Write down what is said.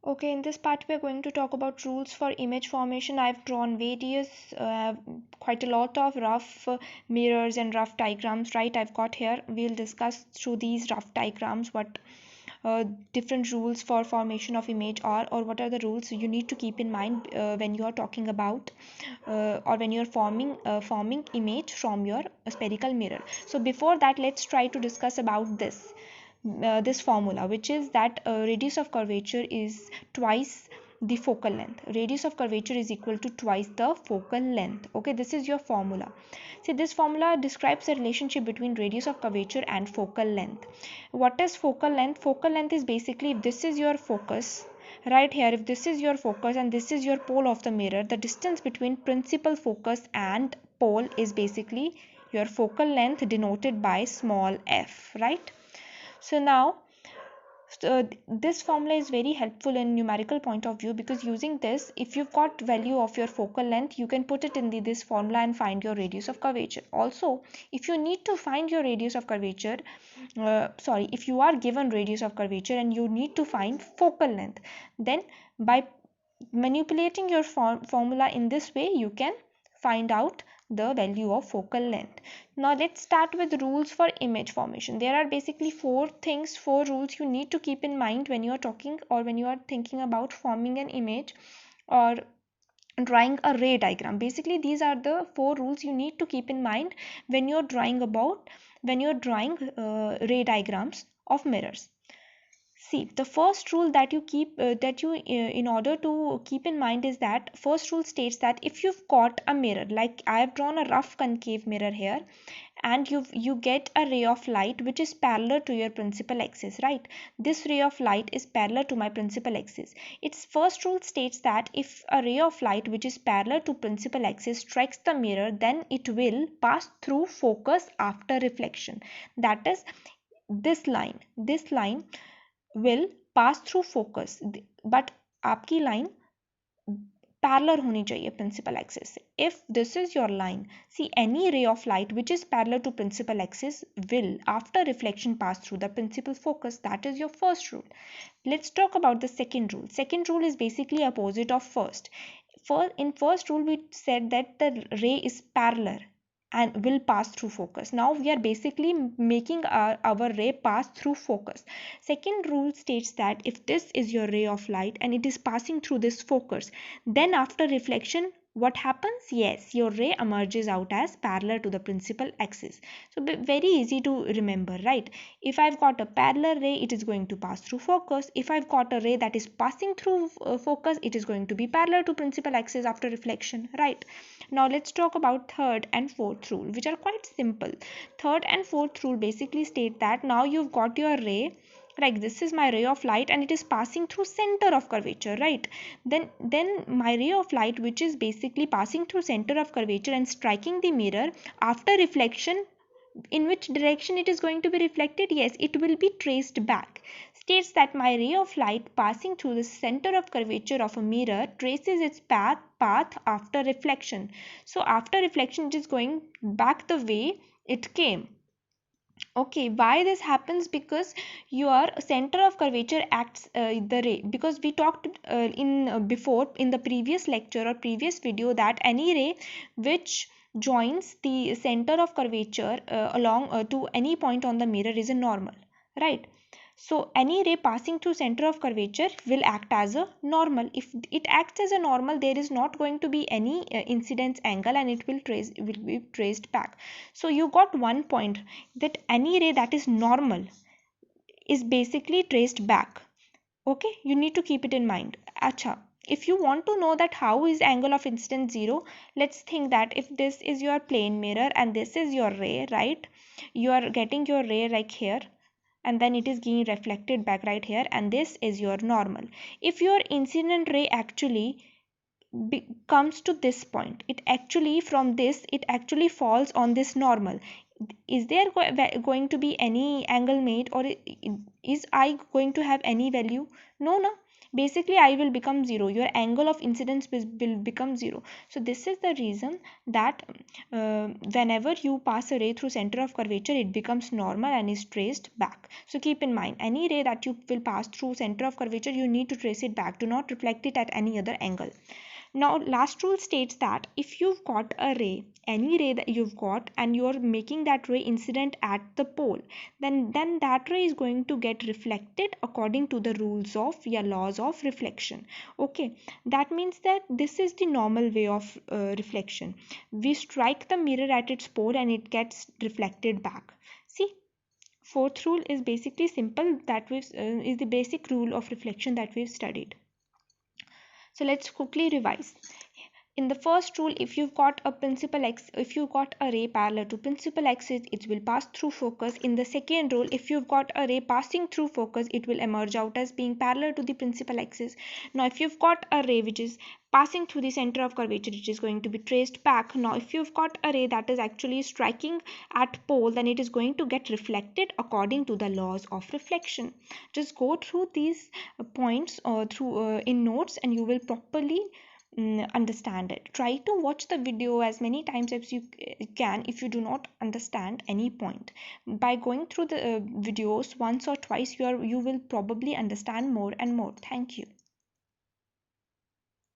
Okay, in this part we are going to talk about rules for image formation. I've drawn various, quite a lot of rough mirrors and rough diagrams, right? I've got here. We'll discuss through these rough diagrams what different rules for formation of image are, or what are the rules you need to keep in mind when you are talking about or when you're forming image from your spherical mirror. So before that, let's try to discuss about this formula, which is that radius of curvature is twice the focal length. Radius of curvature is equal to twice the focal length. Okay, this is your formula. See, this formula describes the relationship between radius of curvature and focal length. What is focal length? Focal length is basically, if this is your focus right here, if this is your focus and this is your pole of the mirror, the distance between principal focus and pole is basically your focal length, denoted by small f, right? So now, this formula is very helpful in numerical point of view, because using this, if you've got value of your focal length, you can put it in this formula and find your radius of curvature. Also, if you need to find your radius of curvature, if you are given radius of curvature and you need to find focal length, then by manipulating your formula in this way, you can find out the value of focal length. Now let's start with rules for image formation. There are basically four rules you need to keep in mind when you are talking or when you are thinking about forming an image or drawing a ray diagram. Basically, these are the four rules you need to keep in mind when you're drawing ray diagrams of mirrors. See, the first rule that you in order to keep in mind is that first rule states that if you've got a mirror, like I have drawn a rough concave mirror here, and you get a ray of light which is parallel to your principal axis, right? This ray of light is parallel to my principal axis. Its first rule states that if a ray of light which is parallel to principal axis strikes the mirror, then it will pass through focus after reflection. That is, this line will pass through focus, but आपकी line parallel होनी चाहिए principal axis से. If this is your line, see, any ray of light which is parallel to principal axis will after reflection pass through the principal focus. That is your first rule. Let's talk about the second rule. Second rule is basically opposite of first. In first rule we said that the ray is parallel and will pass through focus. Now we are basically making our ray pass through focus. Second rule states that if this is your ray of light and it is passing through this focus, then after reflection, what happens? Yes, your ray emerges out as parallel to the principal axis. So very easy to remember, right? If I've got a parallel ray, it is going to pass through focus. If I've got a ray that is passing through focus, it is going to be parallel to principal axis after reflection, right? Now let's talk about third and fourth rule, which are quite simple. Third and fourth rule basically state that now you've got your ray, like this is my ray of light and it is passing through center of curvature, right? Then my ray of light, which is basically passing through center of curvature and striking the mirror, after reflection, in which direction it is going to be reflected? Yes, it will be traced back. States that my ray of light passing through the center of curvature of a mirror traces its path after reflection. So after reflection, it is going back the way it came. Okay, why this happens? Because your center of curvature acts the ray, because we talked in before in the previous lecture or previous video that any ray which joins the center of curvature along to any point on the mirror is a normal, right? So any ray passing through center of curvature will act as a normal. If it acts as a normal, there is not going to be any incidence angle and it will be traced back. So you got one point, that any ray that is normal is basically traced back. Okay, you need to keep it in mind. Acha, if you want to know that how is angle of incidence 0, let's think that if this is your plane mirror and this is your ray, right? You are getting your ray like here, and then it is getting reflected back right here, and this is your normal. If your incident ray actually comes to this point, it actually from this it actually falls on this normal. is there going to be any angle made, or is I going to have any value? No, no. Basically I will become zero, your angle of incidence will become zero. So this is the reason that whenever you pass a ray through center of curvature, it becomes normal and is traced back. So keep in mind, any ray that you will pass through center of curvature, you need to trace it back. Do not reflect it at any other angle. Now, last rule states that if you've got a ray, any ray that you've got, and you're making that ray incident at the pole, then that ray is going to get reflected according to the rules of your laws of reflection. Okay, that means that this is the normal way of reflection. We strike the mirror at its pole and it gets reflected back. See, fourth rule is basically simple, that is the basic rule of reflection that we've studied. So let's quickly revise. In the first rule, if you've got a if you've got a ray parallel to principal axis, it will pass through focus. In the second rule, if you've got a ray passing through focus, it will emerge out as being parallel to the principal axis. Now if you've got a ray which is passing through the center of curvature, it is going to be traced back. Now if you've got a ray that is actually striking at pole, then it is going to get reflected according to the laws of reflection. Just go through these points through in notes, and you will properly understand it. Try to watch the video as many times as you can if you do not understand any point. By going through the videos once or twice, you will probably understand more and more. Thank you.